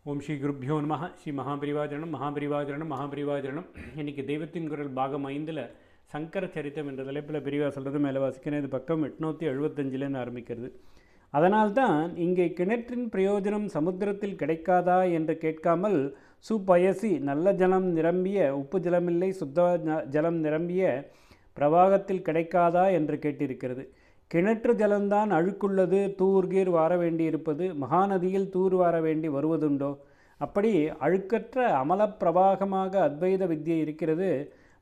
ஓம் ஸ்ரீ குருப்யோ நம ஸ்ரீ மகாபரிவாஜனம் மகாபரிவாஜனம் மகாபரிவாஜனம். இன்றைக்கி தெய்வத்தின் குரல் பாகம் 5 சங்கர சரித்தம் என்ற தலைப்பில் பிரிவாக சொல்கிறது மேலே வாசிக்கிறேன். இது பக்கம் 875 ஆரம்பிக்கிறது. அதனால்தான் இங்கே கிணற்றின் பிரயோஜனம் சமுத்திரத்தில் கிடைக்காதா என்று கேட்காமல் சுப்பயசி நல்ல ஜலம் நிரம்பிய உப்பு ஜலமில்லை சுத்த ஜலம் நிரம்பிய பிரவாகத்தில் கிடைக்காதா என்று கேட்டிருக்கிறது. கிணற்று ஜலம்தான் அழுக்குள்ளது, தூர்கீர் வார வேண்டியிருப்பது, மகாநதியில் தூர் வார வேண்டி வருவதுண்டோ? அப்படி அழுக்கற்ற அமலப்பிரவாகமாக அத்வைத வித்யை இருக்கிறது.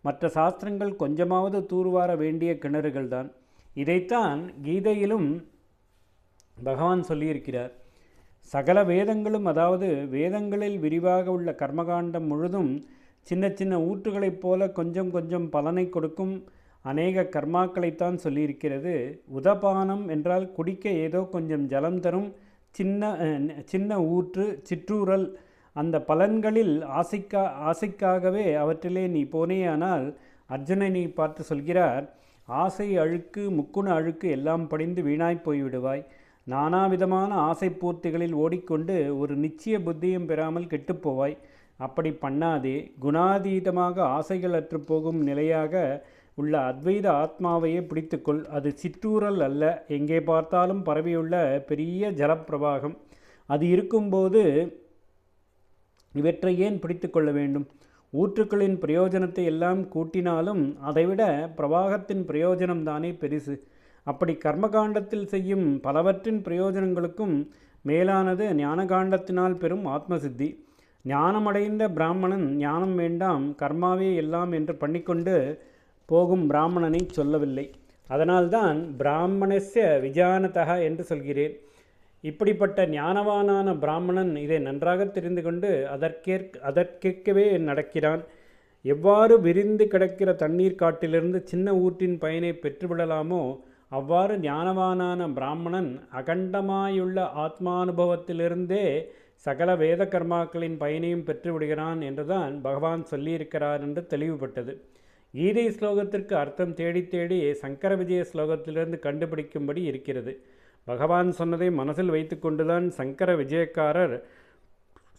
மற்ற சாஸ்திரங்கள் கொஞ்சமாவது தூர்வார வேண்டிய கிணறுகள் தான். இதைத்தான் கீதையிலும் பகவான் சொல்லியிருக்கிறார். சகல வேதங்களும், அதாவது வேதங்களில் விரிவாக உள்ள கர்மகாண்டம் முழுதும் சின்ன சின்ன ஊற்றுகளைப் போல கொஞ்சம் கொஞ்சம் பலனை கொடுக்கும் அநேக கர்மாக்களைத்தான் சொல்லியிருக்கிறது. உதபானம் என்றால் குடிக்க ஏதோ கொஞ்சம் ஜலம் தரும் சின்ன ஊற்று, சிற்றூரல். அந்த பலன்களில் ஆசைக்காகவே அவற்றிலே நீ போனேயானால் அர்ஜுனனை பார்த்து சொல்கிறார், ஆசை அழுக்கு முக்குண அழுக்கு எல்லாம் படிந்து வீணாய் போய்விடுவாய். நானாவிதமான ஆசை பூர்த்திகளில் ஓடிக்கொண்டு ஒரு நிச்சய புத்தியும் பெறாமல் கெட்டுப்போவாய். அப்படி பண்ணாதே. குணாதீதமாக ஆசைகள் அற்று போகும் நிலையாக உள்ள அத்வைத ஆத்மாவையே பிடித்துக்கொள். அது சிற்றூரல் அல்ல, எங்கே பார்த்தாலும் பரவியுள்ள பெரிய ஜலப்பிரவாகம். அது இருக்கும்போது இவற்றை ஏன் பிடித்து கொள்ள வேண்டும்? ஊற்றுக்களின் பிரயோஜனத்தை எல்லாம் கூட்டினாலும் அதைவிட பிரவாகத்தின் பிரயோஜனம்தானே பெரிசு. அப்படி கர்மகாண்டத்தில் செய்யும் பலவற்றின் பிரயோஜனங்களுக்கும் மேலானது ஞானகாண்டத்தினால் பெறும் ஆத்மசித்தி. ஞானமடைந்த பிராமணன் ஞானம் வேண்டாம் கர்மாவே எல்லாம் என்று பண்ணிக்கொண்டு போகும் பிராமணனை சொல்லவில்லை. அதனால்தான் பிராமணஸ்ய விஜானதா என்று சொல்கிறேன். இப்படிப்பட்ட ஞானவானான பிராமணன் இதை நன்றாக தெரிந்து கொண்டு அதற்கேற்கவே நடக்கிறான். எவ்வாறு விரிந்து கிடக்கிற தண்ணீர் காட்டிலிருந்து சின்ன ஊற்றின் பயனை பெற்றுவிடலாமோ அவ்வாறு ஞானவானான பிராமணன் அகண்டமாயுள்ள ஆத்மானுபவத்திலிருந்தே சகல வேத கர்மாக்களின் பயனையும் பெற்றுவிடுகிறான் என்றுதான் பகவான் சொல்லியிருக்கிறார் என்று தெளிவுபட்டது. கீதை ஸ்லோகத்திற்கு அர்த்தம் தேடி தேடி சங்கர விஜய ஸ்லோகத்திலிருந்து கண்டுபிடிக்கும்படி இருக்கிறது. பகவான் சொன்னதை மனசில் வைத்து கொண்டுதான் சங்கர விஜயக்காரர்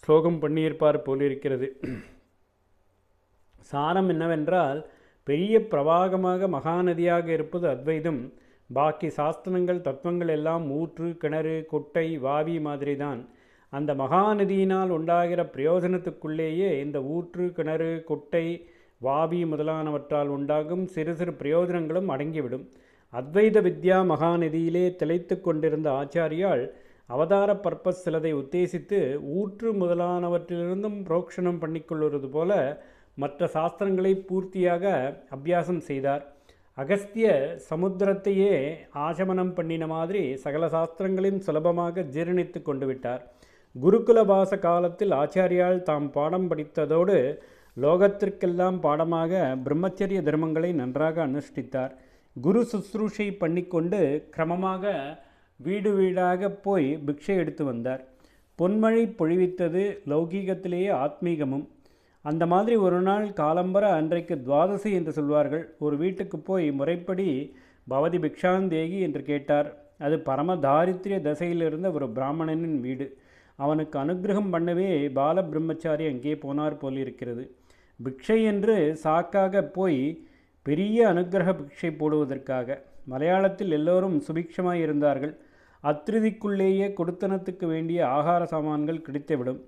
ஸ்லோகம் பண்ணியிருப்பார் போலிருக்கிறது. சாரம் என்னவென்றால், பெரிய பிரவாகமாக மகாநதியாக இருப்பது அத்வைதம். பாக்கி சாஸ்திரங்கள் தத்துவங்கள் எல்லாம் ஊற்று, கிணறு, குட்டை, வாவி மாதிரி தான். அந்த மகாநதியினால் உண்டாகிற பிரயோஜனத்துக்குள்ளேயே இந்த ஊற்று, கிணறு, குட்டை, வாவி முதலானவற்றால் உண்டாகும் சிறு சிறு பிரயோஜனங்களும் அடங்கிவிடும். அத்வைத வித்யா மகாநதியிலே திளைத்து கொண்டிருந்த ஆச்சாரியால் அவதார பர்பஸ் சிலதை உத்தேசித்து ஊற்று முதலானவற்றிலிருந்தும் புரோக்ஷணம் பண்ணிக்கொள்வது போல மற்ற சாஸ்திரங்களை பூர்த்தியாக அபியாசம் செய்தார். அகஸ்திய சமுத்திரத்தையே ஆசமனம் பண்ணின மாதிரி சகல சாஸ்திரங்களையும் சுலபமாக ஜீரணித்து கொண்டு விட்டார். குருகுலவாச காலத்தில் ஆச்சாரியால் தாம் பாடம் படித்ததோடு லோகத்திற்கெல்லாம் பாடமாக பிரம்மச்சரிய தர்மங்களை நன்றாக அனுஷ்டித்தார். குரு சுஸ்ரூஷை பண்ணிக்கொண்டு கிரமமாக வீடு வீடாக போய் பிக்ஷை எடுத்து வந்தார். பொன்மழை பொழிவித்தது லௌகீகத்திலேயே ஆத்மீகமும். அந்த மாதிரி ஒரு நாள் காலம்பர, அன்றைக்கு துவாதசி என்று சொல்வார்கள், ஒரு வீட்டுக்கு போய் முறைப்படி பவதி பிக்ஷாந்தேகி என்று கேட்டார். அது பரம தாரித்ரிய தசையிலிருந்த ஒரு பிராமணனின் வீடு. அவனுக்கு அனுகிரகம் பண்ணவே பால பிரம்மச்சாரி அங்கே போனார் போலிருக்கிறது. பிக்ஷை என்று சாக்காக போய் பெரிய அனுகிரக பிக்ஷை போடுவதற்காக. மலையாளத்தில் எல்லோரும் சுபிக்ஷமாய் இருந்தார்கள். அத்திருதிக்குள்ளேயே கொடுத்தனத்துக்கு வேண்டிய ஆகார சாமான்கள் கிடைத்துவிடும்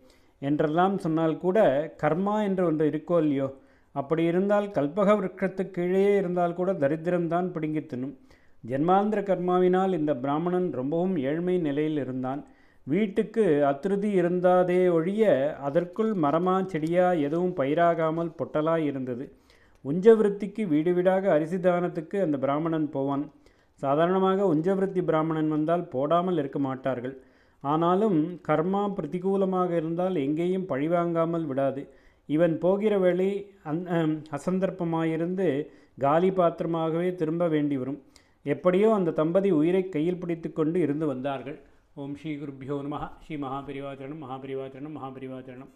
என்றெல்லாம் சொன்னால் கூட கர்மா என்று ஒன்று இருக்கோ இல்லையோ? அப்படி இருந்தால் கல்பக விருட்சத்துக்கு கீழே இருந்தால் கூட தரித்திரம்தான் பிடுங்கி தின்னும். ஜென்மாந்திர கர்மாவினால் இந்த பிராமணன் ரொம்பவும் ஏழ்மை நிலையில் இருந்தான். வீட்டுக்கு அத்திருதி இருந்தாதே ஒழிய அதற்குள் மரமா செடியா எதுவும் பயிராகாமல் பொட்டலாய் இருந்தது. உஞ்சவிருத்திக்கு வீடு வீடாக அரிசி தானத்துக்கு அந்த பிராமணன் போவான். சாதாரணமாக உஞ்சவிருத்தி பிராமணன் வந்தால் போடாமல் இருக்க மாட்டார்கள். ஆனாலும் கர்மா பிரதிகூலமாக இருந்தால் எங்கேயும் பழிவாங்காமல் விடாது. இவன் போகிற வேளை அசந்தர்ப்பமாயிருந்து காலி பாத்திரமாகவே திரும்ப வேண்டி வரும். எப்படியோ அந்த தம்பதி உயிரை கையில் பிடித்து கொண்டு இருந்து வந்தார்கள். ஓம் ஸ்ரீ குருப்யோ நம ஸ்ரீ மகாபரிவாச்சரணம் மகாபரிவாச்சரணம் மகாபரிவாச்சரணம்.